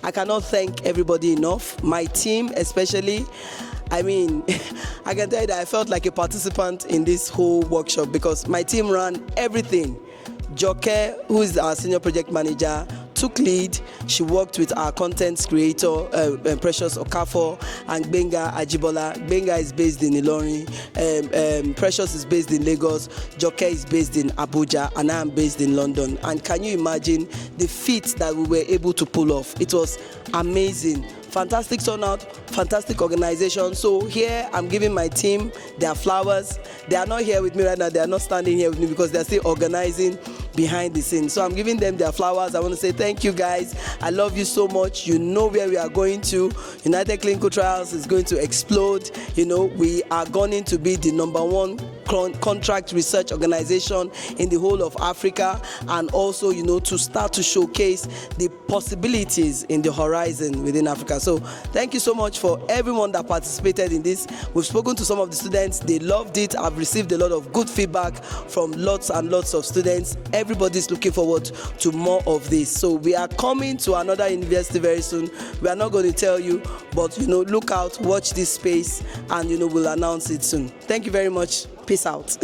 I cannot thank everybody enough. My team, especially. I mean, I can tell you that I felt like a participant in this whole workshop because my team ran everything. Joke, who is our senior project manager, took lead. She worked with our content creator, Precious Okafor, and Benga Ajibola. Benga is based in Ilorin, Precious is based in Lagos, Joke is based in Abuja, and I am based in London. And can you imagine the feat that we were able to pull off? It was amazing. Fantastic turnout, fantastic organization. So here I'm giving my team their flowers. They are not here with me right now. They are not standing here with me because they're still organizing behind the scenes. So I'm giving them their flowers. I want to say thank you guys. I love you so much. You know where we are going to. United Clinical Trials is going to explode. You know, we are going to be the #1 contract research organization in the whole of Africa, and also, you know, to start to showcase the possibilities in the horizon within Africa. So thank you so much for everyone that participated in this. We've spoken to some of the students. They loved it. I've received a lot of good feedback from lots and lots of students. Everybody's looking forward to more of this. So we are coming to another university very soon. We are not going to tell you, but, you know, look out, watch this space, and, you know, we'll announce it soon. Thank you very much. Peace out.